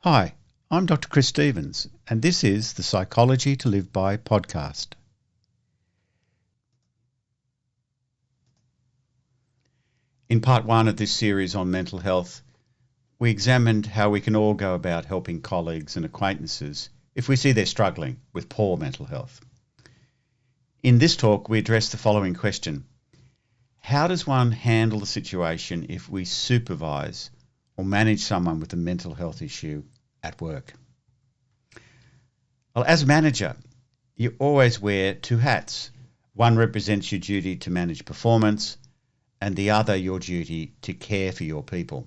Hi, I'm Dr. Chris Stevens, and this is the Psychology to Live By podcast. In part one of this series on mental health, we examined how we can all go about helping colleagues and acquaintances if we see they're struggling with poor mental health. In this talk, we address the following question: how does one handle the situation if we supervise or manage someone with a mental health issue at work? Well, as a manager, you always wear two hats. One represents your duty to manage performance, and the other your duty to care for your people.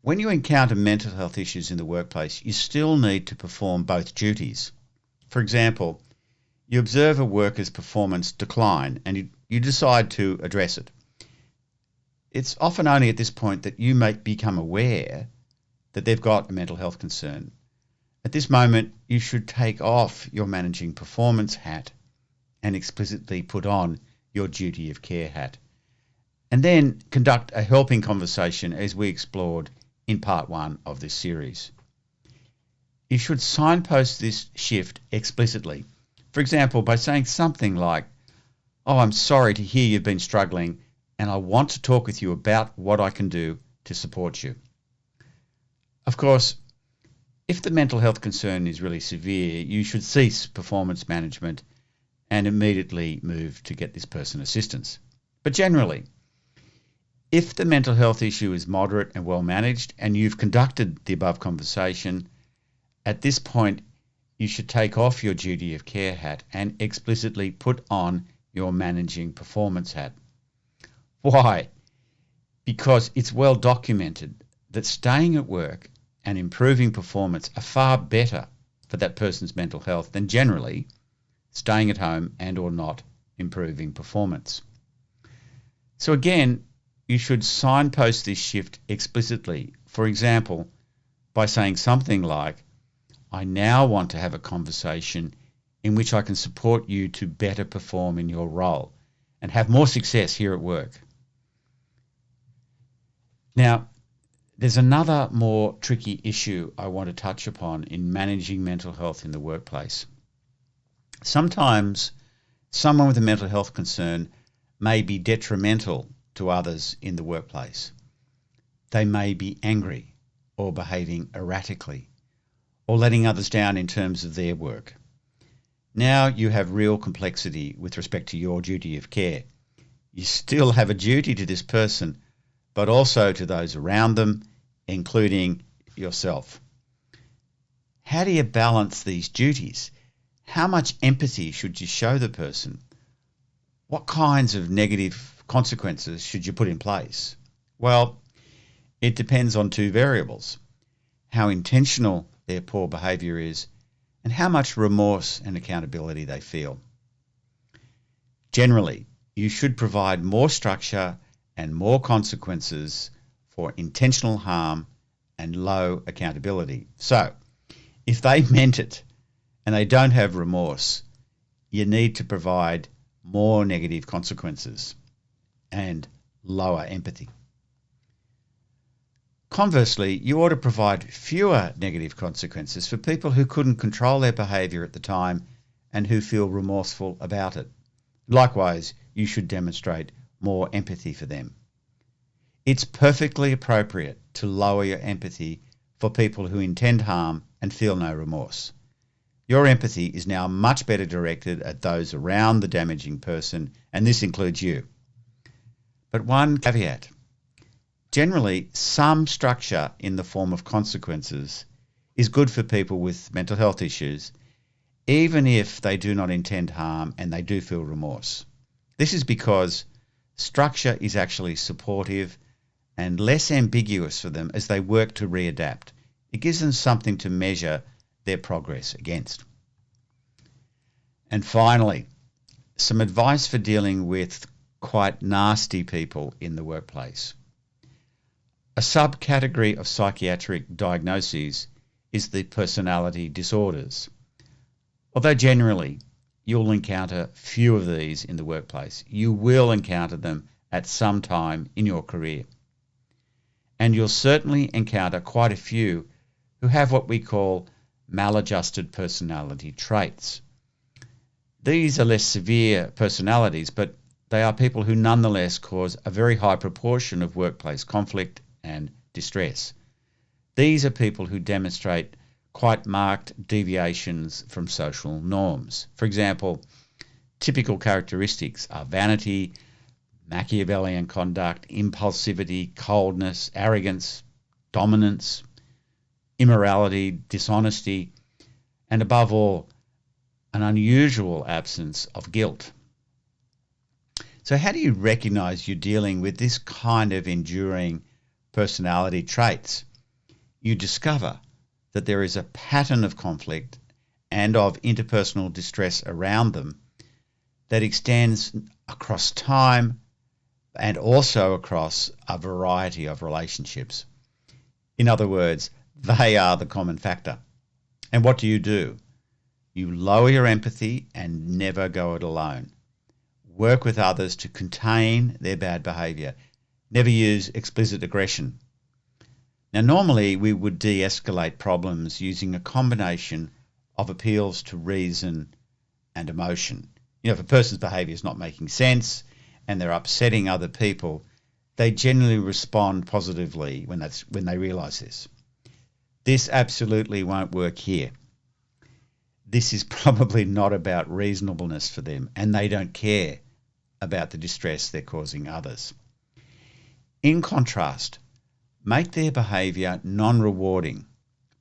When you encounter mental health issues in the workplace, you still need to perform both duties. For example, you observe a worker's performance decline and you decide to address it. It's often only at this point that you may become aware that they've got a mental health concern. At this moment, you should take off your managing performance hat and explicitly put on your duty of care hat, and then conduct a helping conversation as we explored in part one of this series. You should signpost this shift explicitly. For example, by saying something like, "Oh, I'm sorry to hear you've been struggling, and I want to talk with you about what I can do to support you." Of course, if the mental health concern is really severe, you should cease performance management and immediately move to get this person assistance. But generally, if the mental health issue is moderate and well managed and you've conducted the above conversation, at this point you should take off your duty of care hat and explicitly put on your managing performance hat. Why? Because it's well documented that staying at work and improving performance are far better for that person's mental health than generally staying at home and or not improving performance. So again, you should signpost this shift explicitly. For example, by saying something like, "I now want to have a conversation in which I can support you to better perform in your role and have more success here at work." Now, there's another more tricky issue I want to touch upon in managing mental health in the workplace. Sometimes someone with a mental health concern may be detrimental to others in the workplace. They may be angry or behaving erratically or letting others down in terms of their work. Now you have real complexity with respect to your duty of care. You still have a duty to this person, but also to those around them, including yourself. How do you balance these duties? How much empathy should you show the person? What kinds of negative consequences should you put in place? Well, it depends on two variables: how intentional their poor behaviour is and how much remorse and accountability they feel. Generally, you should provide more structure and more consequences for intentional harm and low accountability. So, if they meant it and they don't have remorse, you need to provide more negative consequences and lower empathy. Conversely, you ought to provide fewer negative consequences for people who couldn't control their behaviour at the time and who feel remorseful about it. Likewise, you should demonstrate more empathy for them. It's perfectly appropriate to lower your empathy for people who intend harm and feel no remorse. Your empathy is now much better directed at those around the damaging person, and this includes you. But one caveat: generally, some structure in the form of consequences is good for people with mental health issues, even if they do not intend harm and they do feel remorse. This is because structure is actually supportive and less ambiguous for them as they work to readapt. It gives them something to measure their progress against. And finally, some advice for dealing with quite nasty people in the workplace. A subcategory of psychiatric diagnoses is the personality disorders. Although generally you'll encounter few of these in the workplace, you will encounter them at some time in your career. And you'll certainly encounter quite a few who have what we call maladjusted personality traits. These are less severe personalities, but they are people who nonetheless cause a very high proportion of workplace conflict and distress. These are people who demonstrate quite marked deviations from social norms. For example, typical characteristics are vanity, Machiavellian conduct, impulsivity, coldness, arrogance, dominance, immorality, dishonesty, and above all, an unusual absence of guilt. So how do you recognize you're dealing with this kind of enduring personality traits? You discover that there is a pattern of conflict and of interpersonal distress around them that extends across time and also across a variety of relationships. In other words, they are the common factor. And what do? You lower your empathy and never go it alone. Work with others to contain their bad behaviour. Never use explicit aggression. Now, normally we would de-escalate problems using a combination of appeals to reason and emotion. If a person's behaviour is not making sense and they're upsetting other people, they generally respond positively when they realise this. This absolutely won't work here. This is probably not about reasonableness for them, and they don't care about the distress they're causing others. In contrast, make their behaviour non-rewarding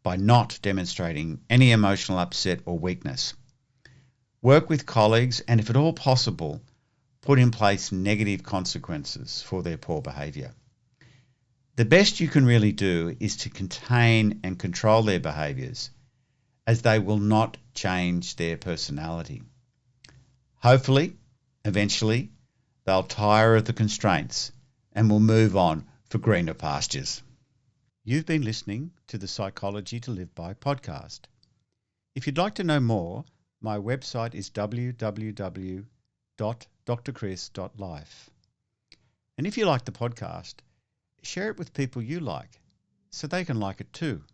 by not demonstrating any emotional upset or weakness. Work with colleagues and, if at all possible, put in place negative consequences for their poor behaviour. The best you can really do is to contain and control their behaviours, as they will not change their personality. Hopefully, eventually, they'll tire of the constraints and will move on for greener pastures. You've been listening to the Psychology to Live By podcast. If you'd like to know more, my website is www.drchris.life. And if you like the podcast, share it with people you like so they can like it too.